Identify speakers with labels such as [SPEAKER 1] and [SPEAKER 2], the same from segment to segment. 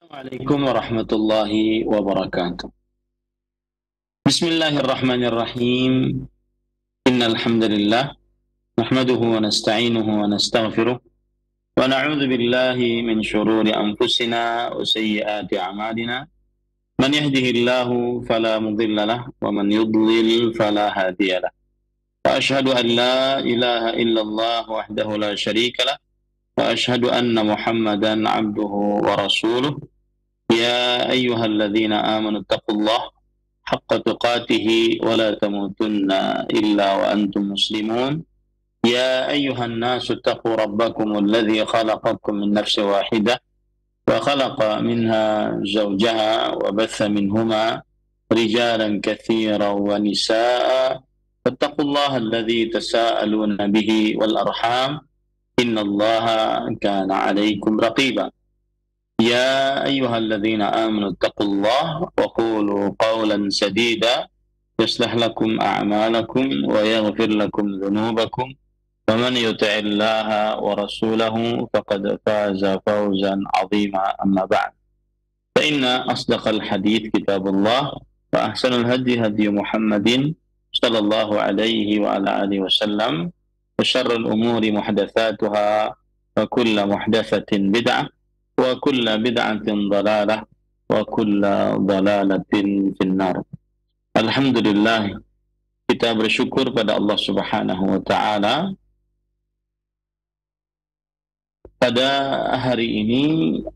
[SPEAKER 1] Assalamualaikum warahmatullahi wabarakatuh. Bismillahirrahmanirrahim. Innal hamdalillah nahmaduhu wa nasta'inuhu wa nastaghfiruh wa na'udzu billahi min shururi anfusina wa sayyiati a'malina. Man yahdihillahu fala mudilla lahu wa man yudlil fala hadiya lahu. Wa ashhadu an la ilaha illallah wahdahu la syarika lah wa ashhadu anna Muhammadan 'abduhu wa rasuluh. يا أيها الذين آمنوا اتقوا الله حق تقاته ولا تموتن إلا وأنتم مسلمون. يا أيها الناس اتقوا ربكم الذي خلقكم من نفس واحدة وخلق منها زوجها وبث منهما رجالا كثيرا ونساء فاتقوا الله الذي تساءلون به والأرحام إن الله كان عليكم رقيبا. يا أيها الذين آمنوا اتقوا الله وقولوا قولا سديدا يصلح لكم أعمالكم ويغفر لكم ذنوبكم ومن يطع الله ورسوله فقد فاز فوزا عظيما. أما بعد فإن أصدق الحديث كتاب الله وأحسن الهدي هدي محمد صلى الله عليه وعلى آله وسلم وشر الأمور محدثاتها وكل محدثة بدعة wa kulla bid'atin dhalalah wa kulla dhalalatin finnar. Alhamdulillah, kita bersyukur pada Allah Subhanahu wa taala pada hari ini,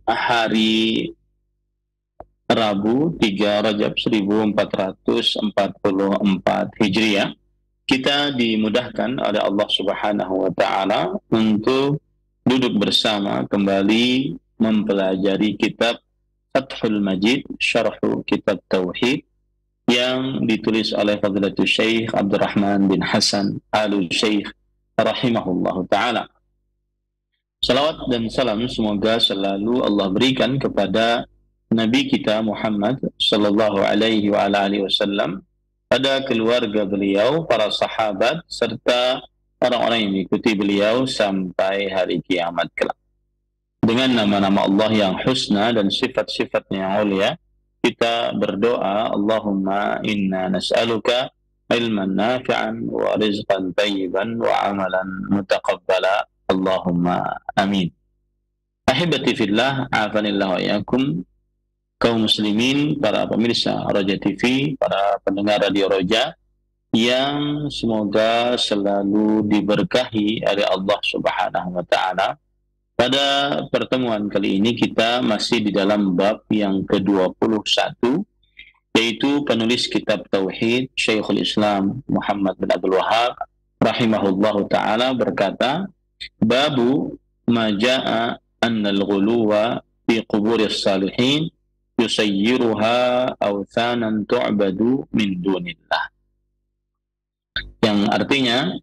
[SPEAKER 1] hari Rabu 3 Rajab 1444 Hijriah, kita dimudahkan oleh Allah Subhanahu wa taala untuk duduk bersama kembali mempelajari kitab Fathul Majid, Syarhu Kitab Tauhid yang ditulis oleh Fadilatul Syekh Abdurrahman bin Hasan Al-Syekh rahimahullahu ta'ala. Salawat dan salam semoga selalu Allah berikan kepada Nabi kita Muhammad sallallahu alaihi wa alihi wasallam, pada keluarga beliau, para sahabat, serta orang-orang yang mengikuti beliau sampai hari kiamat kelak. Dengan nama-nama Allah yang husna dan sifat-sifatnya yang mulia, kita berdoa, Allahumma inna nas'aluka ilman nafi'an wa rizqan tayyiban wa amalan mutaqabbala. Allahumma amin. Ahibati fillah, afanillah wa iyakum, kaum muslimin, para pemirsa Roja TV, para pendengar Radio Roja, yang semoga selalu diberkahi oleh Allah Subhanahu wa ta'ala. Pada pertemuan kali ini kita masih di dalam bab yang ke-21, yaitu penulis kitab Tauhid Syekhul Islam Muhammad bin Abdul Wahhab rahimahullahu ta'ala berkata, Babu maja'a annal ghuluwa fi quburis salihin yusayyiruha awthanan tu'badu min dunillah. Yang artinya,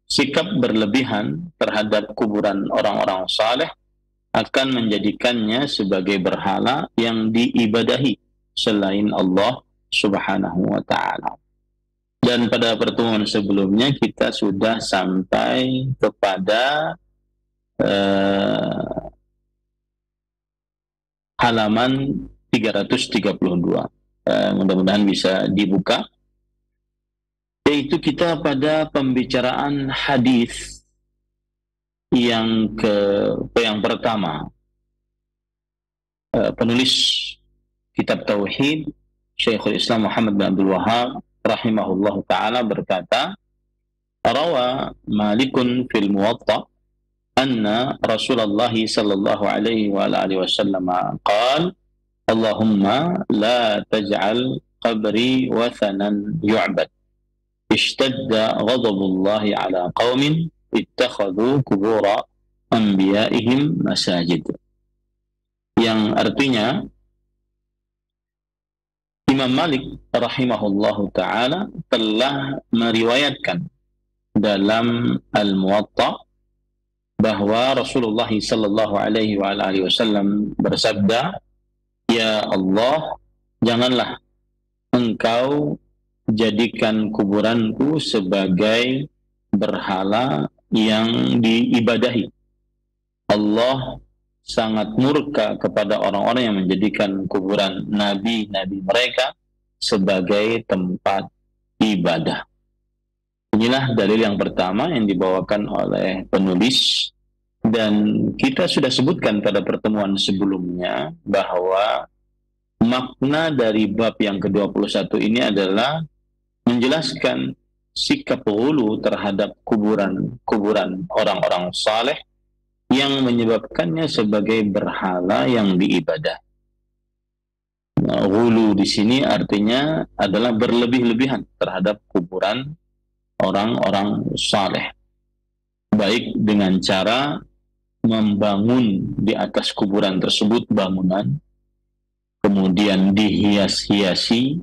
[SPEAKER 1] sikap berlebihan terhadap kuburan orang-orang saleh akan menjadikannya sebagai berhala yang diibadahi selain Allah Subhanahu wa ta'ala. Dan pada pertemuan sebelumnya kita sudah sampai kepada halaman 332. Mudah-mudahan bisa dibuka. Yaitu kita pada pembicaraan hadis yang pertama. Penulis kitab Tauhid Syekhul Islam Muhammad bin Abdul Wahhab rahimahullahu ta'ala berkata, Rawa Malikun fil Muwatta anna Rasulullah sallallahu alaihi wa alihi wasallam qala, Allahumma la taj'al qabri wathanan yu'bad. Ishtadda ghadabullahi ala qawmin ittakhadhu kubura anbiya'ihim masajid. Yang artinya, Imam Malik rahimahullahu ta'ala telah meriwayatkan dalam Al-Muwatta bahwa Rasulullah sallallahu alaihi wa alihi wasallam bersabda, Ya Allah, janganlah engkau jadikan kuburanku sebagai berhala yang diibadahi. Allah sangat murka kepada orang-orang yang menjadikan kuburan nabi-nabi mereka sebagai tempat ibadah. Inilah dalil yang pertama yang dibawakan oleh penulis, dan kita sudah sebutkan pada pertemuan sebelumnya bahwa makna dari bab yang ke-21 ini adalah menjelaskan sikap ghulu terhadap kuburan orang-orang saleh yang menyebabkannya sebagai berhala yang diibadah. Nah, ghulu di sini artinya adalah berlebih-lebihan terhadap kuburan orang-orang saleh, baik dengan cara membangun di atas kuburan tersebut bangunan, kemudian dihias-hiasi,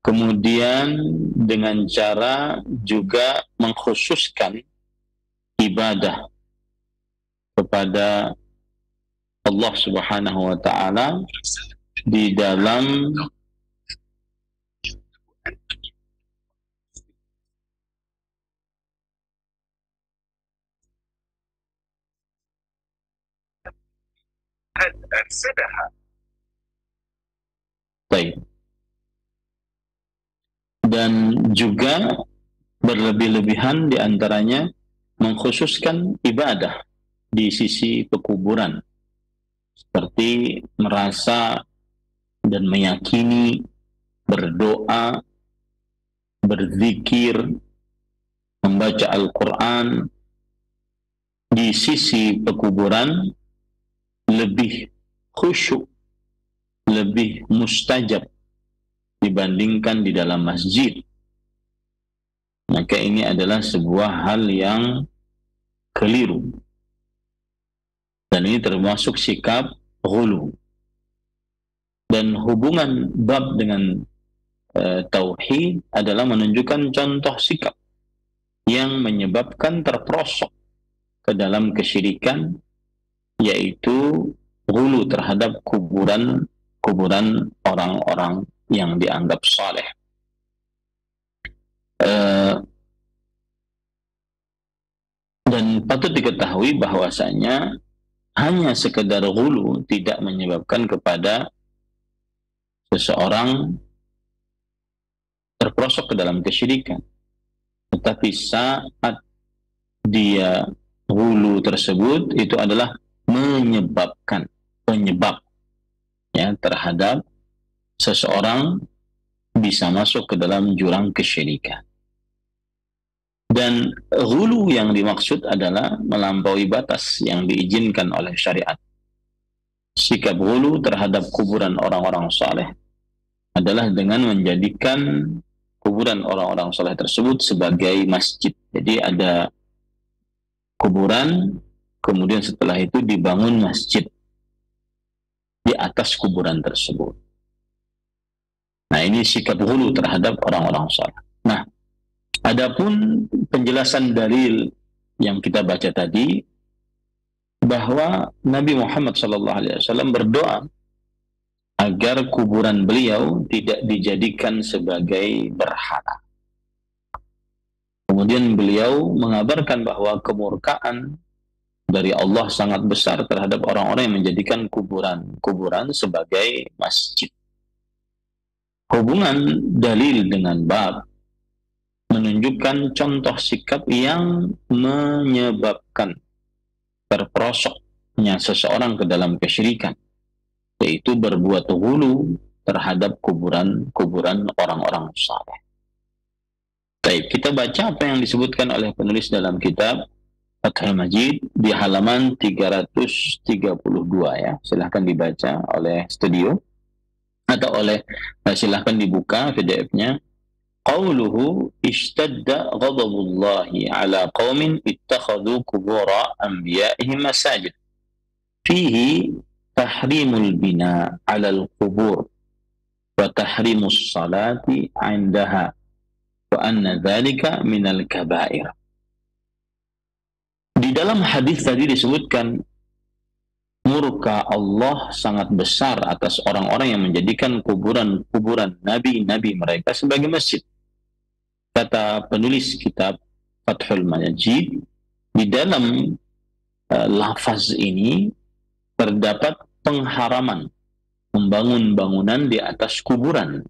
[SPEAKER 1] kemudian dengan cara juga mengkhususkan ibadah kepada Allah Subhanahu wa taala di dalam baik, dan juga berlebih-lebihan diantaranya mengkhususkan ibadah di sisi pekuburan, seperti merasa dan meyakini, berdoa, berzikir, membaca Al-Quran di sisi pekuburan lebih khusyuk, lebih mustajab dibandingkan di dalam masjid. Maka ini adalah sebuah hal yang keliru, dan ini termasuk sikap ghulu. Dan hubungan bab dengan tauhid adalah menunjukkan contoh sikap yang menyebabkan terperosok ke dalam kesyirikan, yaitu ghulu terhadap kuburan orang-orang yang dianggap saleh. Dan patut diketahui bahwasanya hanya sekedar ghulu tidak menyebabkan kepada seseorang terperosok ke dalam kesyirikan. Tetapi saat dia ghulu tersebut, itu adalah menyebabkan penyebab ya terhadap seseorang bisa masuk ke dalam jurang kesyirikan. Dan ghulu yang dimaksud adalah melampaui batas yang diizinkan oleh syariat. Sikap ghulu terhadap kuburan orang-orang saleh adalah dengan menjadikan kuburan orang-orang saleh tersebut sebagai masjid. Jadi ada kuburan, kemudian setelah itu dibangun masjid di atas kuburan tersebut. Nah, ini sikap ghulu terhadap orang-orang saleh. Nah, adapun penjelasan dalil yang kita baca tadi, bahwa Nabi Muhammad SAW berdoa agar kuburan beliau tidak dijadikan sebagai berhala. Kemudian beliau mengabarkan bahwa kemurkaan dari Allah sangat besar terhadap orang-orang yang menjadikan kuburan sebagai masjid. Hubungan dalil dengan bab menunjukkan contoh sikap yang menyebabkan terperosoknya seseorang ke dalam kesyirikan, yaitu berbuat ghulu terhadap kuburan orang-orang saleh. Baik, kita baca apa yang disebutkan oleh penulis dalam kitab Fathul Majid di halaman 332 ya. Silahkan dibaca oleh studio atau silahkan dibuka PDF-nya. Qauluhu ishtadda ghadabullahi ala qaumin ittakhadhu qubura anbiya'ihim masajid. Fihi tahrimul bina 'ala al-qubur wa tahrimus salati 'indaha wa anna dzalika minal kaba'ir. Di dalam hadis tadi disebutkan murka Allah sangat besar atas orang-orang yang menjadikan kuburan nabi-nabi mereka sebagai masjid. Kata penulis kitab Fathul Majid, di dalam lafaz ini terdapat pengharaman membangun bangunan di atas kuburan.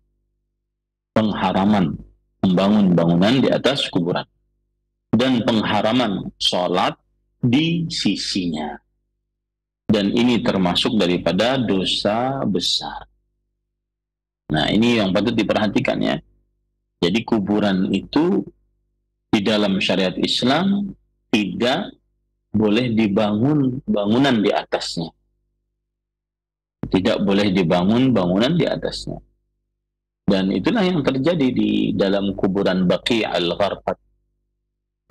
[SPEAKER 1] Pengharaman membangun bangunan di atas kuburan. Dan pengharaman sholat di sisinya. Dan ini termasuk daripada dosa besar. Nah, ini yang patut diperhatikan ya. Jadi kuburan itu di dalam syariat Islam tidak boleh dibangun bangunan di atasnya. Tidak boleh dibangun bangunan di atasnya. Dan itulah yang terjadi di dalam kuburan Baqi' al-Gharqad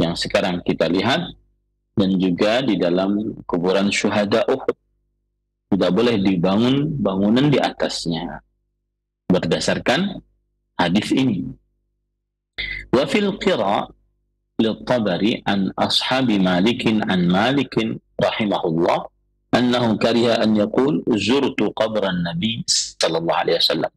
[SPEAKER 1] yang sekarang kita lihat, dan juga di dalam kuburan syuhada Uhud. Tidak boleh dibangun bangunan di atasnya berdasarkan hadis ini. Wa fil qira' lil-Tabari an ashabi Malikin an Malikin rahimahullah annahu kariha an yaqul zurtu qabran nabi sallallahu alaihi wasallam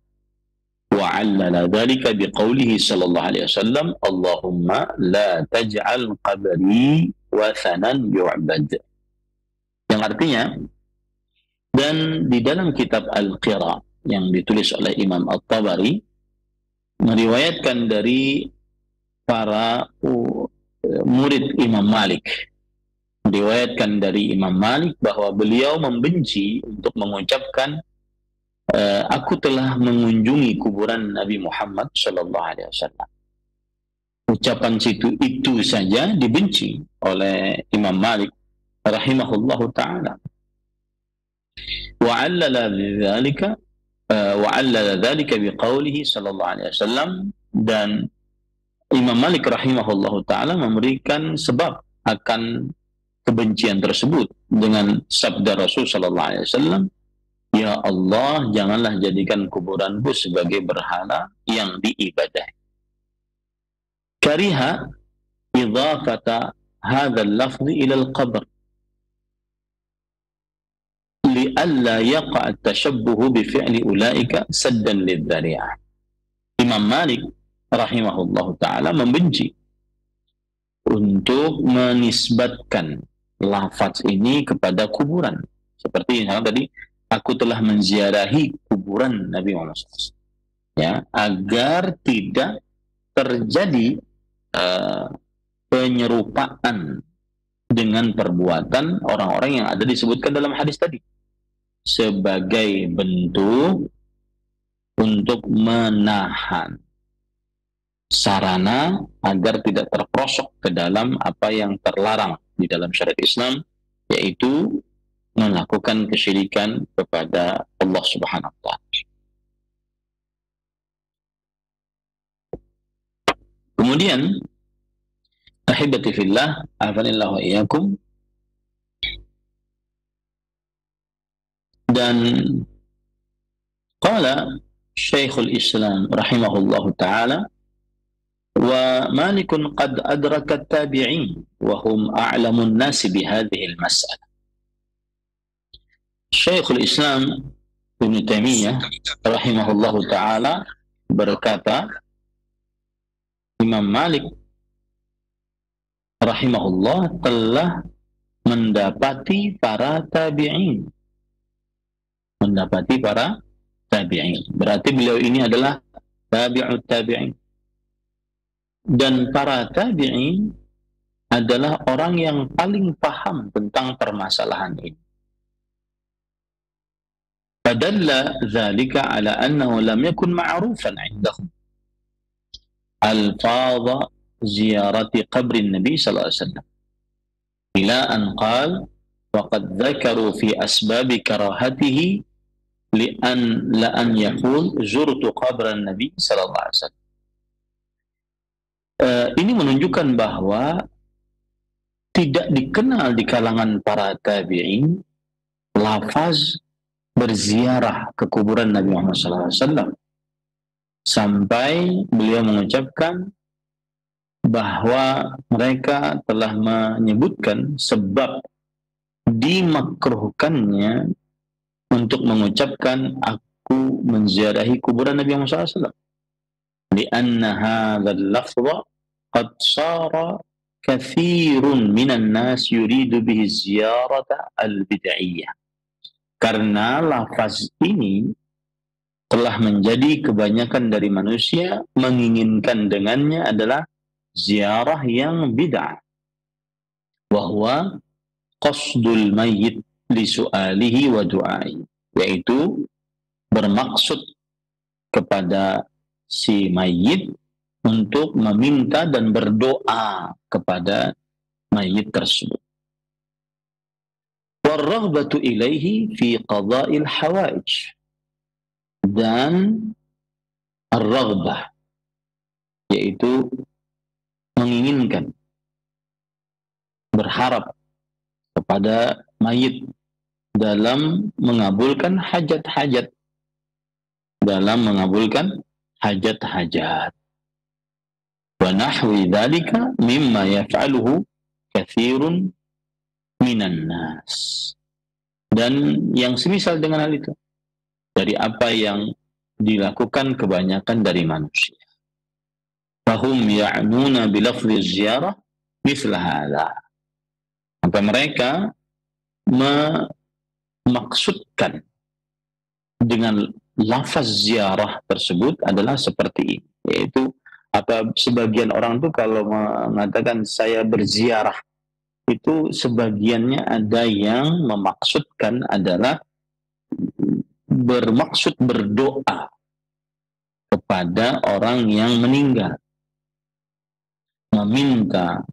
[SPEAKER 1] wa 'allala dhalika biqaulihi sallallahu alaihi wasallam Allahumma la taj'al qabri wathanan yu'bad. Yang artinya, dan di dalam kitab Al-Qira yang ditulis oleh Imam At-Tabari meriwayatkan dari para murid Imam Malik, diriwayatkan dari Imam Malik bahwa beliau membenci untuk mengucapkan aku telah mengunjungi kuburan Nabi Muhammad sallallahu alaihi wasallam. Ucapan itu saja dibenci oleh Imam Malik rahimahullahu taala. Wa 'allala dzalika biqaulihi sallallahu alaihi wasallam, dan Imam Malik rahimahullahu taala memberikan sebab akan kebencian tersebut dengan sabda Rasul sallallahu alaihi wasallam, ya Allah, janganlah jadikan kuburanku sebagai berhala yang diibadahi. Kariha idhafata hadzal lafzi ila al-qabr li'alla yaqa' at-tashabbuh bi fi'li ulaika saddan lidh-dhari'ah. Imam Malik rahimahullahu taala membenci untuk menisbatkan lafaz ini kepada kuburan. Seperti yang tadi, aku telah menziarahi kuburan Nabi Muhammad SAW. Ya, agar tidak terjadi penyerupaan dengan perbuatan orang-orang yang ada disebutkan dalam hadis tadi, sebagai bentuk untuk menahan sarana agar tidak terperosok ke dalam apa yang terlarang di dalam syariat Islam, yaitu melakukan kesyirikan kepada Allah Subhanahu wa taala. Kemudian ahibati fillah, afanillahu wa iyyakum, dan qala Syekhul Islam rahimahullahu taala, wa Malikun qad adraka at-tabi'in wa hum a'lamun nasi bihadhihi al-mas'alah. Syekhul Islam Ibnu Taimiyah rahimahullahu taala berkata, Imam Malik rahimahullah telah mendapati para tabi'in. Mendapati para tabi'in. Berarti beliau ini adalah tabi'ut tabi'in. Dan para tabi'in adalah orang yang paling paham tentang permasalahan ini. Fadalla dzalika ala annahu lam yakun ma'rufan 'indahum alfadha ziyarati qabri Nabi sallallahu alaihi wasallam ila an qala wa qad dzakaru fi asbab karahatihi li an la an yaqul zurtu qabra Nabi sallallahu alaihi wasallam. Ini menunjukkan bahwa tidak dikenal di kalangan para tabi'in lafaz berziarah ke kuburan Nabi Muhammad SAW, sampai beliau mengucapkan bahwa mereka telah menyebutkan sebab dimakruhkannya untuk mengucapkan aku menziarahi kuburan Nabi Muhammad SAW. Lianna hadzal lafza qad sara katsirun minan nas yuridu bihi ziyarata al-bid'iyyah. Karena lafaz ini telah menjadi kebanyakan dari manusia menginginkan dengannya adalah ziarah yang bid'ah, wahwa qasdul mayyit li su'alihi wa du'ai, yaitu bermaksud kepada si mayit untuk meminta dan berdoa kepada mayit tersebut. Warraghbatu ilaihi fi qada'il hawaij, dan ar-raghbah yaitu menginginkan, berharap kepada mayit dalam mengabulkan hajat-hajat, dalam mengabulkan hajat-hajat. Wa nahwi dzalika mimma yaf'aluhu katsirun minan nas. Dan yang semisal dengan hal itu dari apa yang dilakukan kebanyakan dari manusia. Fahum ya'nuna bilafzi ziyarah mithla hadha. Maka mereka memaksudkan dengan lafaz ziarah tersebut adalah seperti ini, yaitu apa, sebagian orang tuh kalau mengatakan saya berziarah, itu sebagiannya ada yang memaksudkan adalah bermaksud berdoa kepada orang yang meninggal, meminta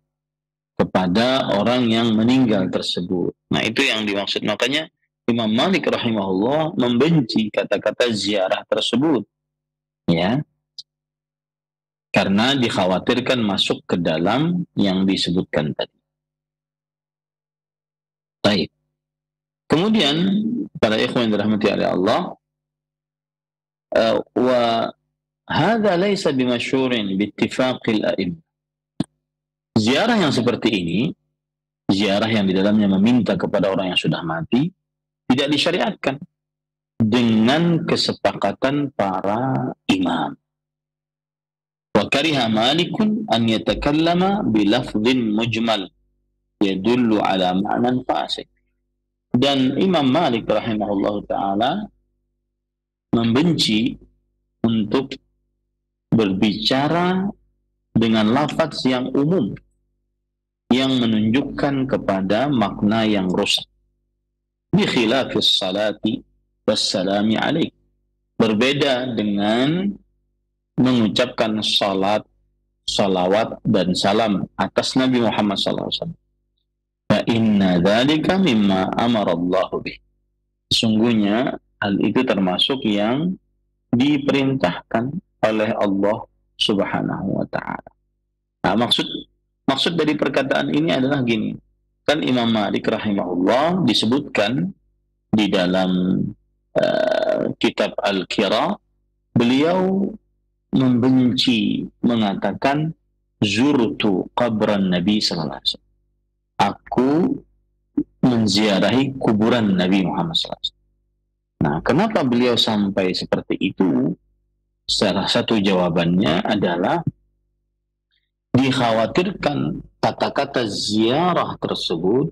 [SPEAKER 1] kepada orang yang meninggal tersebut. Nah, itu yang dimaksud. Makanya Imam Malik rahimahullah membenci kata-kata ziarah tersebut, ya, karena dikhawatirkan masuk ke dalam yang disebutkan tadi. Baik. Kemudian para ikhwan yang dirahmati oleh Allah, wa hadza laisa bimasyhurin biittifaqil a'immah. Ziarah yang seperti ini, ziarah yang di dalamnya meminta kepada orang yang sudah mati, tidak disyariatkan dengan kesepakatan para imam. Wa kariha Malikun an yatakallama bilafdhin mujmal yadullu ala ma'nan fasik. Dan Imam Malik rahimahullah ta'ala membenci untuk berbicara dengan lafaz yang umum yang menunjukkan kepada makna yang rusak. Bi khilafis salati wassalami alaih. Berbeda dengan mengucapkan salat, salawat dan salam atas Nabi Muhammad SAW. Fa inna dzalika mimma amarallahu bih. Sesungguhnya hal itu termasuk yang diperintahkan oleh Allah Subhanahu wa ta'ala. Nah, maksud dari perkataan ini adalah gini. Kan Imam Malik rahimahullah disebutkan di dalam kitab Al-Qira, beliau membenci, mengatakan zurtu qabran Nabi sallallahu alaihi wasallam. Aku menziarahi kuburan Nabi Muhammad SAW. Nah, kenapa beliau sampai seperti itu? Salah satu jawabannya adalah dikhawatirkan kata-kata ziarah tersebut,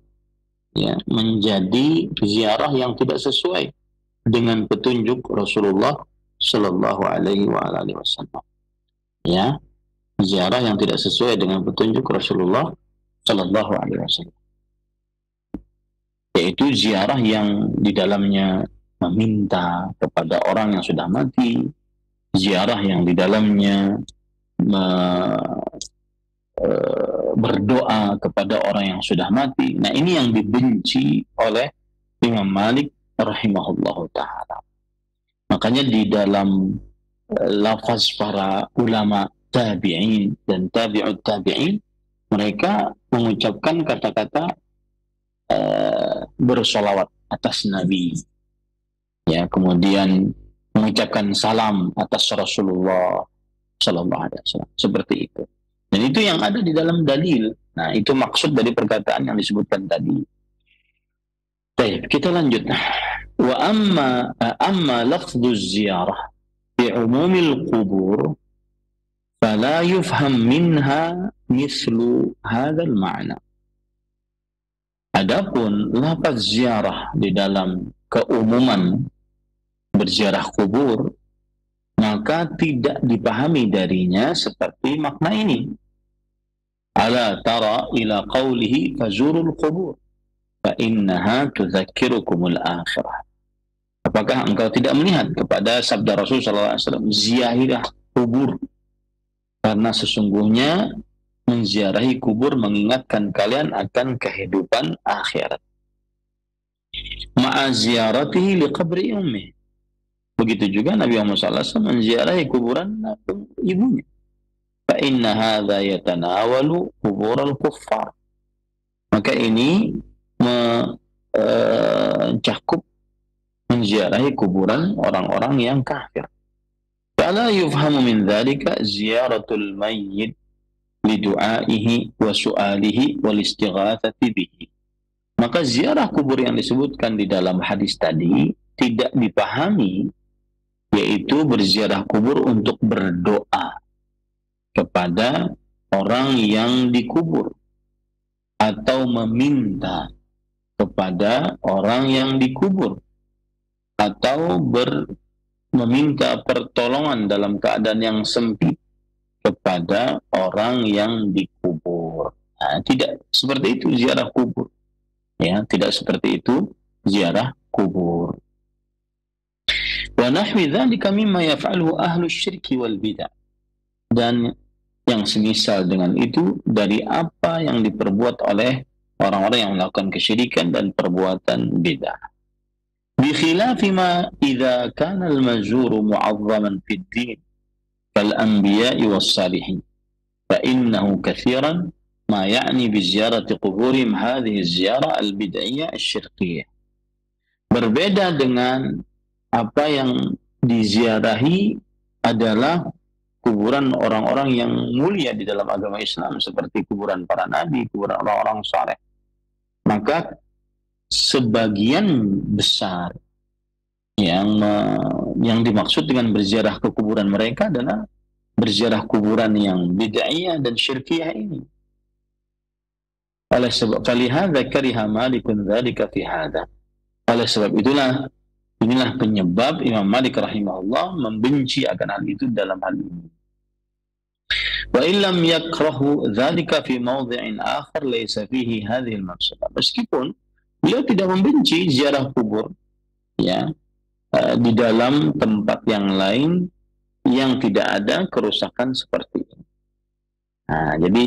[SPEAKER 1] ya, menjadi ziarah yang tidak sesuai dengan petunjuk Rasulullah Sallallahu Alaihi Wasallam. Ya, ziarah yang tidak sesuai dengan petunjuk Rasulullah Sallallahu Alaihi Wasallam, yaitu ziarah yang di dalamnya meminta kepada orang yang sudah mati, ziarah yang di dalamnya berdoa kepada orang yang sudah mati. Nah, ini yang dibenci oleh Imam Malik rahimahullah ta'ala. Makanya di dalam lafaz para ulama tabi'in dan tabi'ut tabi'in, mereka mengucapkan kata-kata bersolawat atas Nabi, ya, kemudian mengucapkan salam atas Rasulullah Sallallahu Alaihi Wasallam, seperti itu. Dan itu yang ada di dalam dalil. Nah, itu maksud dari perkataan yang disebutkan tadi. Baik, kita lanjut. Wa amma lafdhu ziyarah fi umumil qubur fala yufham minha mislu hadzal ma'na. Adapun lafaz ziarah di dalam keumuman berziarah kubur, maka tidak dipahami darinya seperti makna ini. Ala tara ila qawlihi fazurul qubur fa innaha tudzakirukumul akhirah. Apakah engkau tidak melihat kepada sabda Rasul SAW, ziarah kubur, karena sesungguhnya menziarahi kubur mengingatkan kalian akan kehidupan akhirat. Ma'a ziyaratihi liqabri ummi. Begitu juga Nabi Muhammad SAW menziarahi kuburan ibunya. Fa inna hadza yatanawalu kubural kuffar. Maka ini mencakup menziarahi kuburan orang-orang yang kafir. Fala yufhamu min dzalika ziyaratul mayyit lidu'aihi wa su'alihi wal istighatsati bihi. Maka ziarah kubur yang disebutkan di dalam hadis tadi tidak dipahami, yaitu berziarah kubur untuk berdoa kepada orang yang dikubur atau meminta kepada orang yang dikubur atau meminta pertolongan dalam keadaan yang sempit kepada orang yang dikubur. Nah, tidak seperti itu ziarah kubur. Ya, tidak seperti itu ziarah kubur. Wa nahwi dzalika mimma yaf'aluhu ahlu syirki wal bid'ah. Dan yang semisal dengan itu dari apa yang diperbuat oleh orang-orang yang melakukan kesyirikan dan perbuatan bid'ah. Bikhilafi ma idza kana al-mazuru mu'azzaman fid din kal anbiya'i was salihin fa innahu katsiran ma ya'ni bi ziyarati quburihim hadhihi az-ziyarah al-bid'iyyah asy-syirkiyyah. Berbeda dengan apa yang diziarahi adalah kuburan orang-orang yang mulia di dalam agama Islam seperti kuburan para nabi, kuburan orang-orang saleh. Maka sebagian besar yang dimaksud dengan berziarah ke kuburan mereka adalah berziarah kuburan yang bid'iyah dan syirkiyah ini. Oleh sebab falihadza kariha Malikun dzalika fi hadza. Oleh sebab inilah penyebab Imam Malik rahimahullah membenci akan hal itu dalam hal ini. Wa illam yakrahu dzalika fi mawdhi'in akhar laysa fihi hadhihi al-mafsadah. Meskipun beliau tidak membenci ziarah kubur, ya, di dalam tempat yang lain yang tidak ada kerusakan seperti ini. Nah, jadi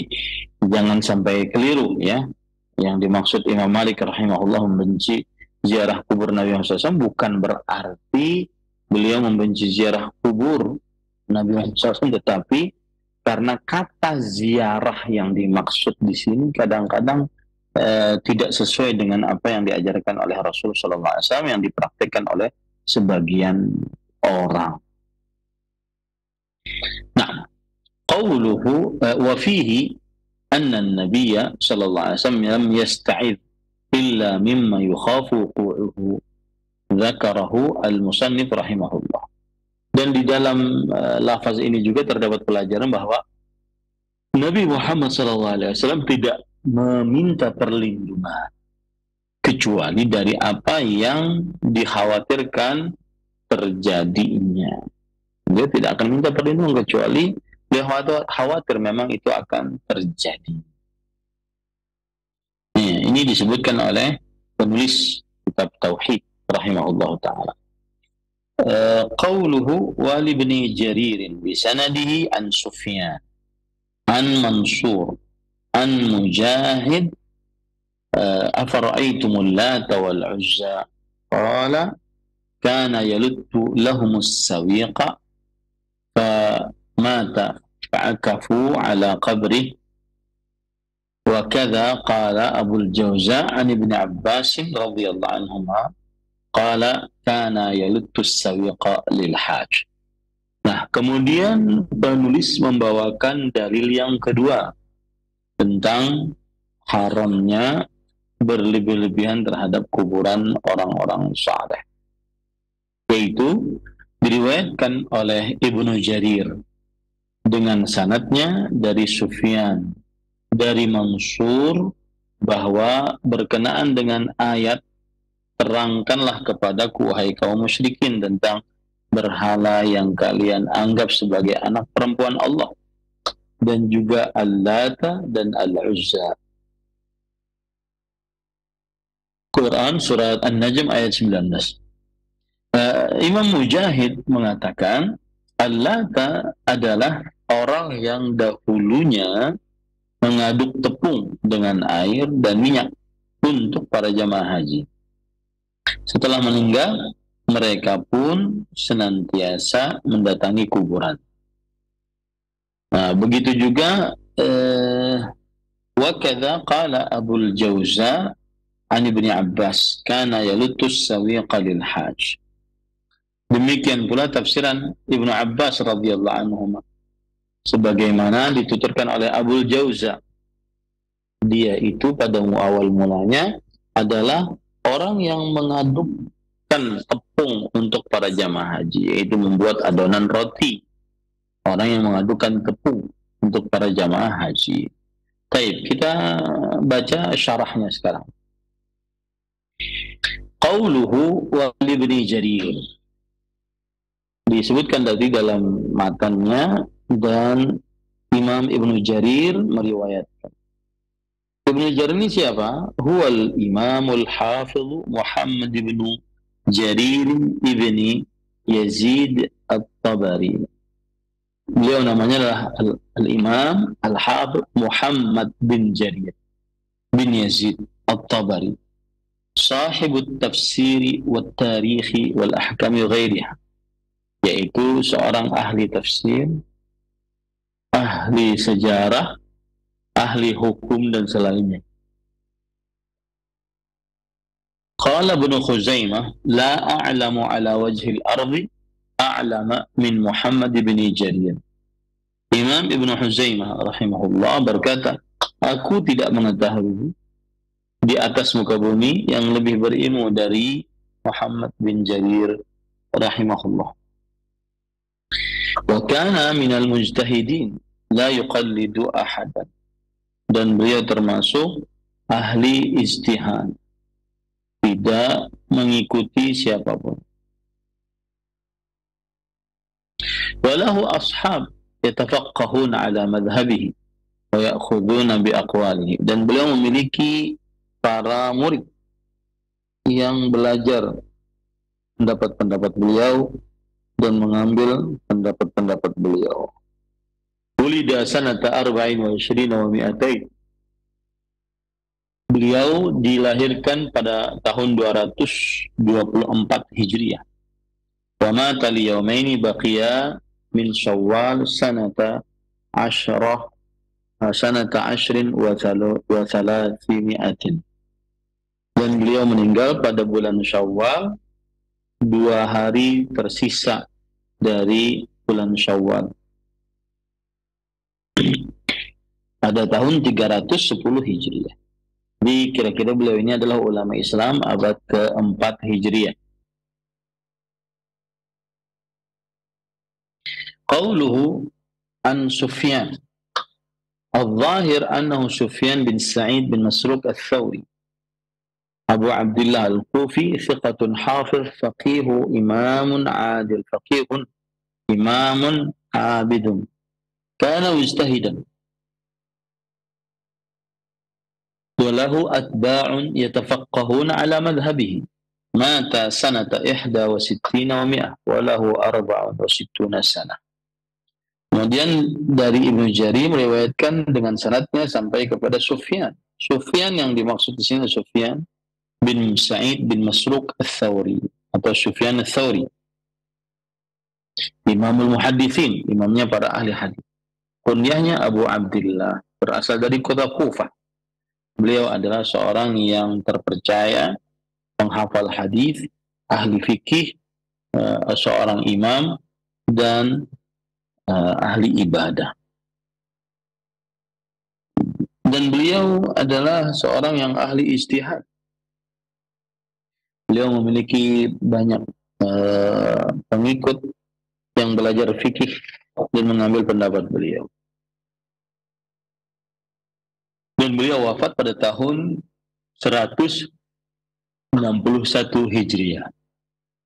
[SPEAKER 1] jangan sampai keliru, ya. Yang dimaksud Imam Malik rahimahullah membenci ziarah kubur Nabi Muhammad SAW bukan berarti beliau membenci ziarah kubur Nabi Muhammad SAW, tetapi karena kata ziarah yang dimaksud di sini kadang-kadang tidak sesuai dengan apa yang diajarkan oleh Rasul SAW yang dipraktikkan oleh sebagian orang. Nah, qauluhu wa fihi anna an-nabiyya sallallahu alaihi wasallam lam yasta'id illa mimma yukhafu wuqu'uhu dzakarahu al-musannif rahimahullah. Dan di dalam lafaz ini juga terdapat pelajaran bahwa Nabi Muhammad SAW tidak meminta perlindungan kecuali dari apa yang dikhawatirkan terjadinya. Dia tidak akan minta perlindungan kecuali dia khawatir memang itu akan terjadi. Ini disebutkan oleh penulis kitab Tauhid rahimahullah ta'ala. Qawluhu wali ibni Jaririn bisanadihi an Sufyan an Mansur an Mujahid afara'aytumul Lata wal Uzza qala kana yaluttu lahumus sawiqa famata fa'akafu ala qabrih wa kadza qala Abul Jawza an Ibn Abbas radhiyallahu anhuma qala kana yaluttu sawiqa lil hajj. Nah, kemudian penulis membawakan dalil yang kedua tentang haramnya berlebih-lebihan terhadap kuburan orang-orang saleh, yaitu diriwayatkan oleh Ibnu Jarir dengan sanadnya dari Sufyan dari Mansur bahwa berkenaan dengan ayat terangkanlah kepadaku wahai kaum musyrikin tentang berhala yang kalian anggap sebagai anak perempuan Allah, dan juga Al-Lata dan Al-Uzza. Quran surat An-Najm ayat 19. Imam Mujahid mengatakan Al-Lata adalah orang yang dahulunya mengaduk tepung dengan air dan minyak untuk para jamaah haji. Setelah meninggal, mereka pun senantiasa mendatangi kuburan. Nah, begitu juga wakadha qala Abul Jawza an Ibni Abbas kana yalutus sawiqa lil hajj. Demikian pula tafsiran Ibnu Abbas radhiyallahu anhu sebagaimana dituturkan oleh Abul Jawza. Dia itu pada awal mulanya adalah orang yang mengadukkan tepung untuk para jamaah haji, yaitu membuat adonan roti. Orang yang mengadukkan tepung untuk para jamaah haji. Baik, kita baca syarahnya sekarang. Qauluhu wa Ibni Jarir. Disebutkan tadi dalam matannya dan Imam Ibnu Jarir meriwayatkan. Ibnu Jarir ini siapa? Huwal Imamul Hafidh Muhammad ibnu Jarir ibni Yazid At-Tabari. Beliau namanya adalah Al-Imam Al-Hafidh Muhammad bin Jarir bin Yazid At-Tabari, sahibut tafsiri wal tarikhi wal ahkami ghairiha, yaitu seorang ahli tafsir, ahli sejarah, ahli hukum dan selainnya. Qala Ibnu Khuzaimah, la a'lamu ala wajhil ardi a'lama min Muhammad bin Jarir. Imam Ibnu Khuzaimah rahimahullah berkata, aku tidak mengetahui di atas muka bumi yang lebih berilmu dari Muhammad bin Jarir rahimahullah. Wa kana minal mujtahidin la yuqallidu ahadan. Dan beliau termasuk ahli ijtihad, tidak mengikuti siapapun. Walahu ashab yatafaqqahuna ala madhhabihi wa ya'khuduna bi aqwalihi. Dan beliau memiliki para murid yang belajar pendapat-pendapat beliau dan mengambil pendapat-pendapat beliau. Ulida sanata arba'in wa ishrina wa mi'atain. Beliau dilahirkan pada tahun 224 Hijriah. Wa mata liyaumaini baqiya min Syawal sanata ashrin wa thalathimi'atin. Dan beliau meninggal pada bulan Syawal, 2 hari tersisa dari bulan Syawal. Pada tahun 310 Hijriah. Jadi kira-kira beliau ini adalah ulama Islam abad ke-4 Hijriah. Qauluhu an Sufyan. Al-Zahir annahu Sufyan bin Sa'id bin Masruq al-Thawri. Abu Abdullah al-Kufi, thiqatun hafiz, faqihu, imamun adil, faqihun, imamun abidun. Kana mujtahidan. Walahu atba'un yatafaqqahuna ala madhhabihi. Mata sanata 61 wa mi'ah. Walahu 64 sana. Kemudian dari Ibnu Jarir meriwayatkan dengan sanadnya sampai kepada Sufyan. Sufyan yang dimaksud di sini Sufyan bin Sa'id bin Masruq al-Thawri atau Sufyan al-Thawri. Imamul Muhaddithin, imamnya para ahli hadis. Kunyahnya Abu Abdullah, berasal dari kota Kufah. Beliau adalah seorang yang terpercaya, penghafal hadis, ahli fikih, seorang imam dan ahli ibadah. Dan beliau adalah seorang yang ahli ijtihad. Beliau memiliki banyak pengikut yang belajar fikih dan mengambil pendapat beliau. Dan beliau wafat pada tahun 100 61 Hijriah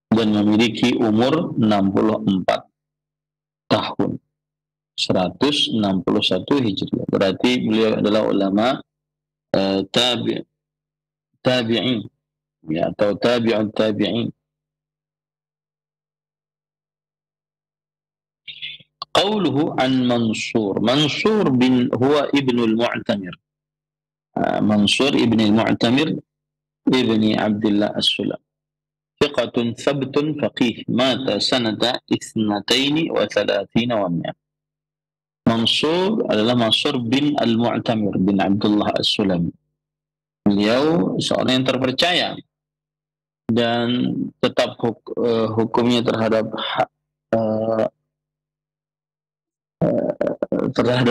[SPEAKER 1] dan memiliki umur 64 tahun. 161 Hijriah. Berarti beliau adalah ulama tabi'in ya, atau tabi'un tabi'in. Qauluhu an Mansur. Mansur bin huwa ibnu al-Mu'tamir. Mansur ibn al-Mu'tamir ibni Abdullah as-Sulam. Thiqatun thabtun faqih mata sanata 32 wa 100. Mansur adalah Mansur bin al-Mu'tamir bin Abdullah as-Sulam. Beliau seorang yang terpercaya dan tetap hukumnya terhadap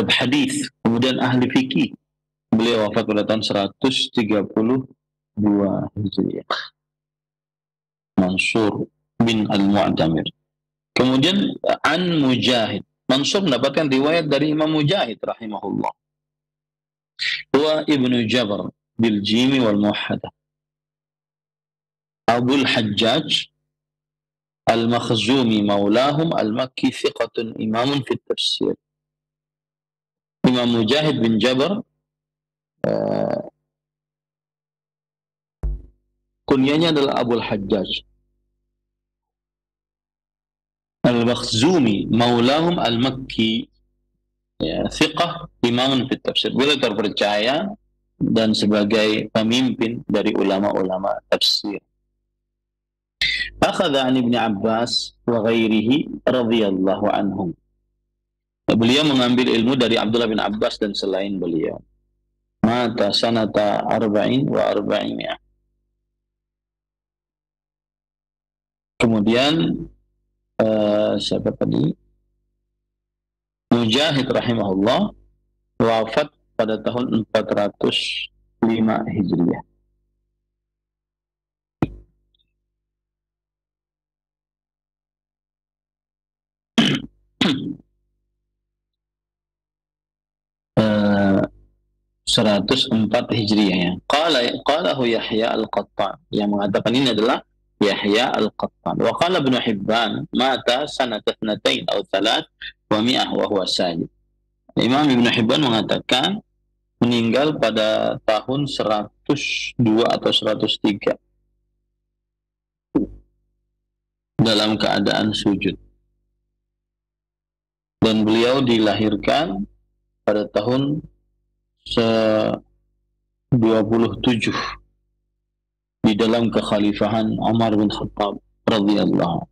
[SPEAKER 1] hadis, kemudian ahli fikih. Beliau wafat pada tahun 132 Hijriah. Mansur bin al-Mu'tamir. Kemudian an Mujahid. Mansur mendapatkan riwayat dari Imam Mujahid rahimahullah. Huwa ibnu Jabr bil jimi wal muwahhadah. Abul Hajjaj al-Makhzumi maulahum al-Makki thiqatun imamun fit tafsir. Imam Mujahid bin Jabr kunyanya adalah Abul Hajjaj al-Makhzumi maulahum al-Makki, ya, thiqah imamun fit tafsir. Beliau terpercaya dan sebagai pemimpin dari ulama-ulama tafsir. Akhadha an Ibn Abbas wa ghairihi radhiyallahu anhum. Beliau mengambil ilmu dari Abdullah bin Abbas dan selain beliau. Mata sanata 40 wa 400. Kemudian siapa tadi? Mujahid rahimahullah wafat pada tahun 405 Hijriah. uh, 104 Hijriah ya. Qalahu Yahya al-Qattan. Yang mengatakan ini adalah Yahya al-Qattan. Wa qala Ibnu Hibban mata sanata 2 atau 3 wa 100 wa huwa sajid. Imam Ibnu Hibban mengatakan meninggal pada tahun 102 atau 103 dalam keadaan sujud. Dan beliau dilahirkan pada tahun 27 di dalam kekhalifahan Umar bin Khattab radhiyallahu.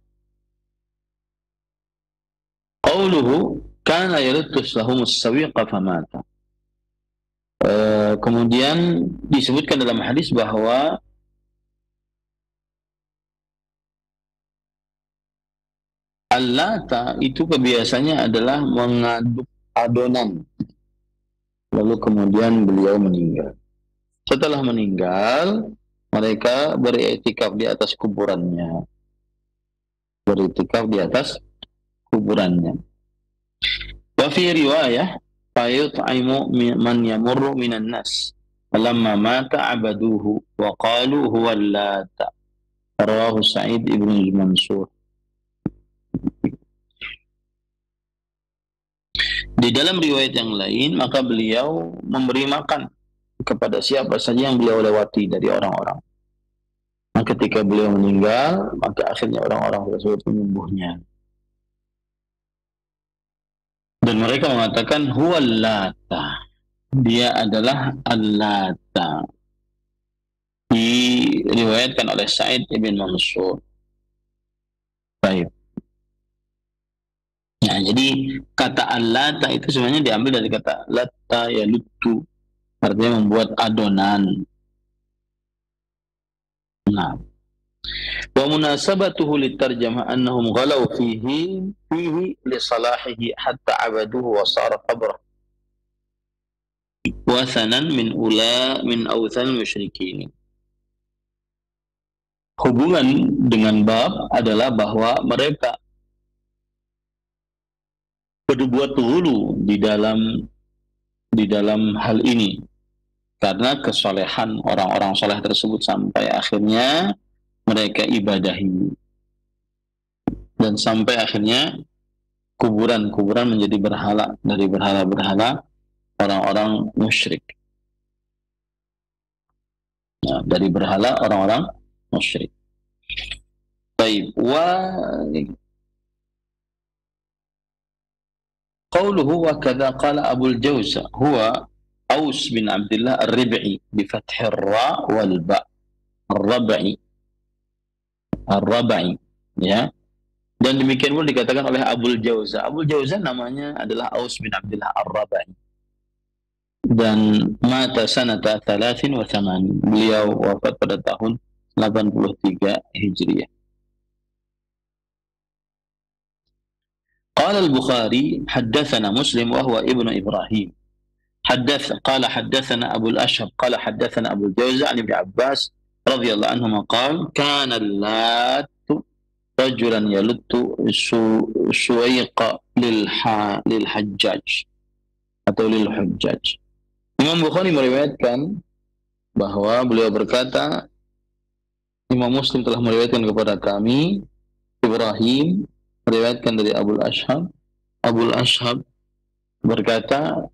[SPEAKER 1] Qauluhu kana yalutus lahumus sawiqa famata. Kemudian disebutkan dalam hadis bahwa Al-Lata itu kebiasaannya adalah mengaduk adonan. Lalu kemudian beliau meninggal. Setelah meninggal, mereka beriktikaf di atas kuburannya. Beriktikaf di atas kuburannya. Wa fi riwayah fayut'imu man yamurru minan nas. Falamma mata abaduhu wa qalu huwa Al-Lata. Rawahu Sa'id ibn Mansur. Di dalam riwayat yang lain, maka beliau memberi makan kepada siapa saja yang beliau lewati dari orang-orang. Nah, ketika beliau meninggal, maka akhirnya orang-orang tersebut menyembuhnya. Dan mereka mengatakan huwa Al-Lata. Dia adalah Al-Lata. Diriwayatkan oleh Sa'id ibn Mansur. Baik. Nah, jadi kata Al-Lata itu sebenarnya diambil dari kata Latta ya lutu, artinya membuat adonan. Nah, wa munasabatuhu litarjamah annahum ghalaw fihi li salahihi hatta abaduhu wa sara qabra wasanan min awthan musyrikin. Hubungan dengan bab adalah bahwa mereka berbuat hulu di dalam hal ini, karena kesolehan orang-orang soleh tersebut sampai akhirnya mereka ibadahi, dan sampai akhirnya kuburan-kuburan menjadi berhala dari berhala-berhala orang-orang musyrik. Nah, dari berhala orang-orang musyrik. Baik, wa qawluhu wa kadza qala Abul Jawza huwa Aus bin Abdullah Ar-Rib'i bi fathir ra wal ba. Ar-Rabai. Ar-Rabai, ya. Dan demikian pun dikatakan oleh Abul Jawza. Abul Jawza namanya adalah Aus bin Abdullah Ar-Rabai. Dan mata sanata 83. Beliau wafat pada tahun 83 Hijriah. قال البخاري حدثنا مسلم وهو ابن إبراهيم قال حدثنا أبو الأشهب قال حدثنا أبو الجوزة عن ابن عباس رضي الله عنهما قال كان اللات رجلا يلت سويق للحجاج atau lil hujjaj. Imam Bukhari meriwayatkan bahwa beliau berkata, Imam Muslim telah meriwayatkan kepada kami, Ibrahim meriwayatkan dari Abul Ashhab. Abul Ashhab berkata,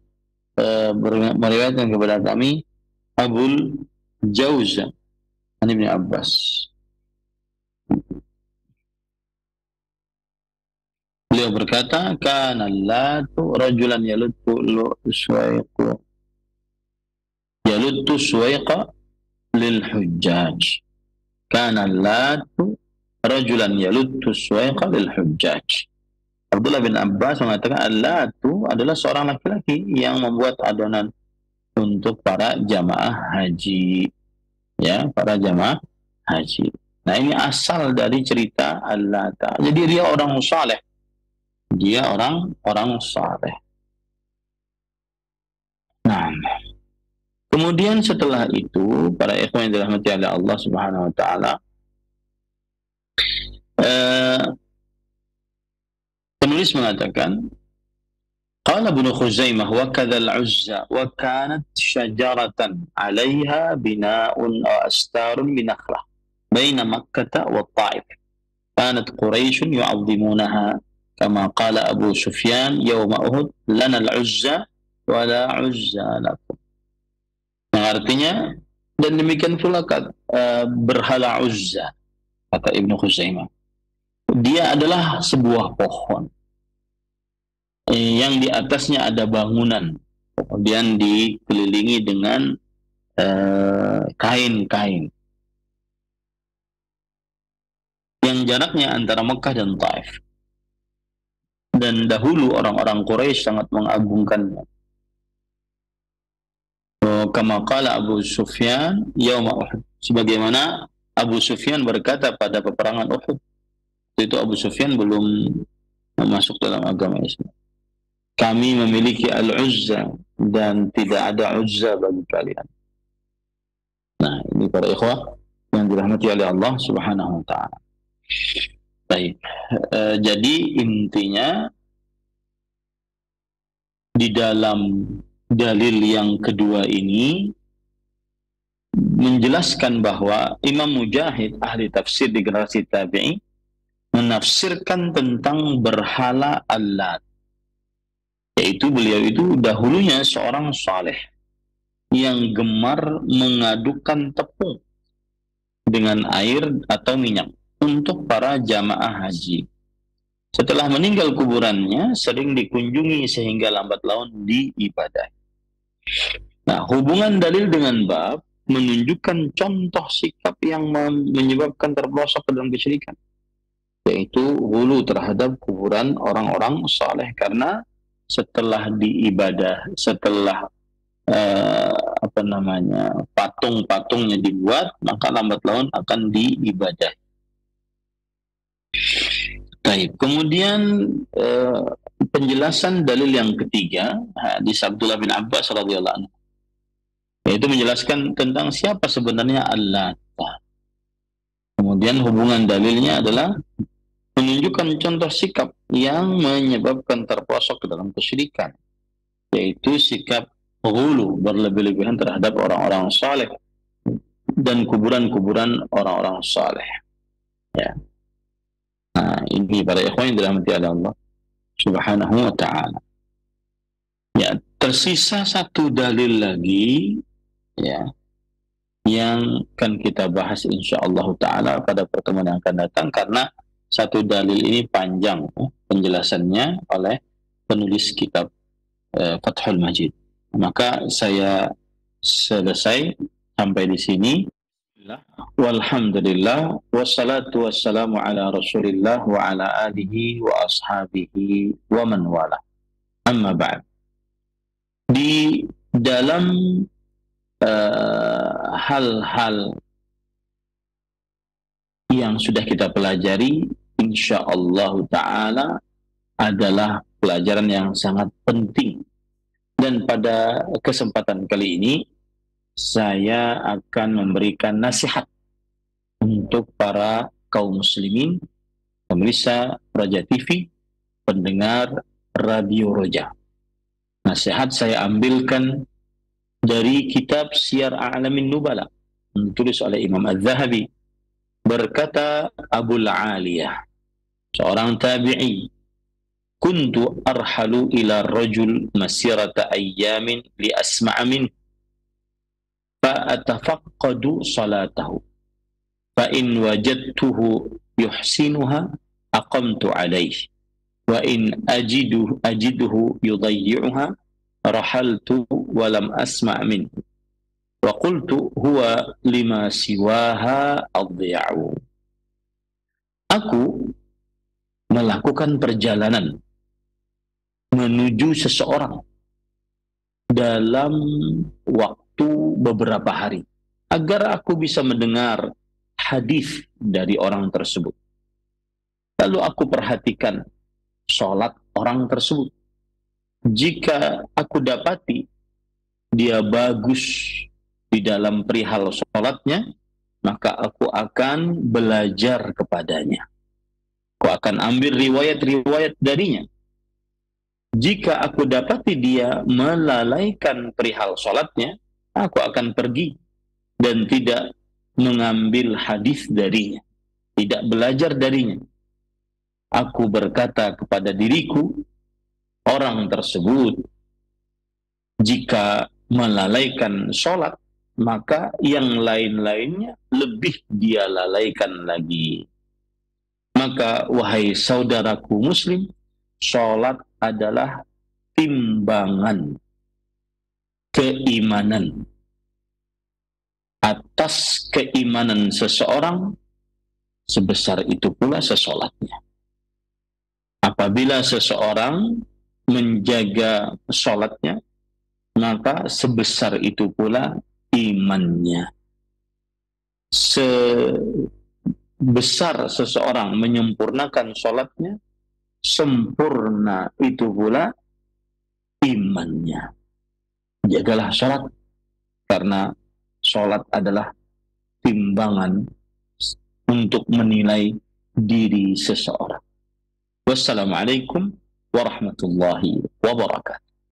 [SPEAKER 1] meriwayatkan kepada kami Abul Jawza an Ibn Abbas. Beliau berkata, kana latu rajulan yaluttu suwaiqa lil hujjaj. Kana latu rajulan yaluttu suwaiqa lil hujjaj. Abdullah bin Abbas mengatakan al-latu adalah seorang laki-laki yang membuat adonan untuk para jamaah haji. Ya, para jamaah haji. Nah, ini asal dari cerita al-lata. Jadi dia orang saleh. Dia orang saleh. Nah, kemudian setelah itu para ikhwan yang dirahmati oleh Allah Subhanahu wa taala, penulis mengatakan qala Ibnu Khuzaimah wa kadzal Uzza wa kanat syajaratan 'alaiha bina'un aw astarun min nakhlah baina Makkah wa Taif. Kanat Quraisy yu'azzimunaha kama qala Abu Sufyan yawma Uhud lana al-Uzza wa la 'uzza lakum. Yang artinya, dan demikian pula berhala Uzza, kata Ibnu Khuzaimah. Dia adalah sebuah pohon yang di atasnya ada bangunan, kemudian dikelilingi dengan kain-kain yang jaraknya antara Mekah dan Taif. Dan dahulu orang-orang Quraisy sangat mengagungkannya. Kama qala Abu Sufyan yauma Uhud, sebagaimana Abu Sufyan berkata pada peperangan Uhud. Itu Abu Sufyan belum masuk dalam agama Islam. Kami memiliki Al-Uzza dan tidak ada Uzza bagi kalian. Nah, ini para ikhwah yang dirahmati oleh Allah Subhanahu wa taala. Baik. Jadi intinya di dalam dalil yang kedua ini menjelaskan bahwa Imam Mujahid, ahli tafsir di generasi tabi'i, menafsirkan tentang berhala Al-Lat. Yaitu beliau itu dahulunya seorang saleh yang gemar mengadukan tepung dengan air atau minyak untuk para jamaah haji. Setelah meninggal kuburannya sering dikunjungi sehingga lambat laun diibadahi. Nah, hubungan dalil dengan bab menunjukkan contoh sikap yang menyebabkan terpelosok ke dalam kesyirikan, yaitu hulu terhadap kuburan orang-orang saleh, karena setelah diibadah, setelah patung-patungnya dibuat, maka lambat laun akan diibadah. Baik, kemudian penjelasan dalil yang ketiga, hadis Abdullah bin Abbas radhiyallahu anhu, yaitu menjelaskan tentang siapa sebenarnya Al-Lata. Kemudian hubungan dalilnya adalah menunjukkan contoh sikap yang menyebabkan terpelosok ke dalam kesyirikan, yaitu sikap ghulu, berlebih-lebihan terhadap orang-orang saleh dan kuburan-kuburan orang-orang saleh. Ya. Nah, ini para ikhwan yang dirahmati oleh Allah Subhanahu wa taala. Ya, tersisa satu dalil lagi ya yang akan kita bahas insyaallah taala pada pertemuan yang akan datang, karena satu dalil ini panjang penjelasannya oleh penulis kitab Fathul Majid. Maka saya selesai sampai di sini. Walhamdulillah wassalatu wassalamu ala Rasulillah wa ala alihi wa ashabihi wa man wala. Amma ba'd. Di dalam hal-hal yang sudah kita pelajari, insyaallah taala adalah pelajaran yang sangat penting. Dan pada kesempatan kali ini saya akan memberikan nasihat untuk para kaum muslimin, pemirsa Roja TV, pendengar Radio Roja. Nasihat saya ambilkan dari kitab Syiar A'lamin Nubala, ditulis oleh Imam Az-Zahabi. Berkata Abul Aliyah, seorang tabi'i, kuntu arhalu ila rajul masirata ayyamin li asma'a min فأتفقد صلاته فإن وجدته يحسنها أقمت عليه وإن أجده يضيعها رحلت ولم أسمع منه وقلت هو لما سواها أضيع. Aku melakukan perjalanan menuju seseorang dalam waktu beberapa hari agar aku bisa mendengar hadis dari orang tersebut. Lalu aku perhatikan sholat orang tersebut. Jika aku dapati dia bagus di dalam perihal sholatnya, maka aku akan belajar kepadanya. Aku akan ambil riwayat-riwayat darinya. Jika aku dapati dia melalaikan perihal sholatnya, aku akan pergi dan tidak mengambil hadis darinya, tidak belajar darinya. Aku berkata kepada diriku, orang tersebut jika melalaikan sholat, maka yang lain-lainnya lebih dia lalaikan lagi. Maka wahai saudaraku muslim, sholat adalah timbangan keimanan. Atas keimanan seseorang, sebesar itu pula sesolatnya. Apabila seseorang menjaga sholatnya, maka sebesar itu pula imannya. Sebesar seseorang menyempurnakan sholatnya, sempurna itu pula imannya. Jagalah sholat, karena sholat adalah timbangan untuk menilai diri seseorang. Wassalamualaikum warahmatullahi wabarakatuh.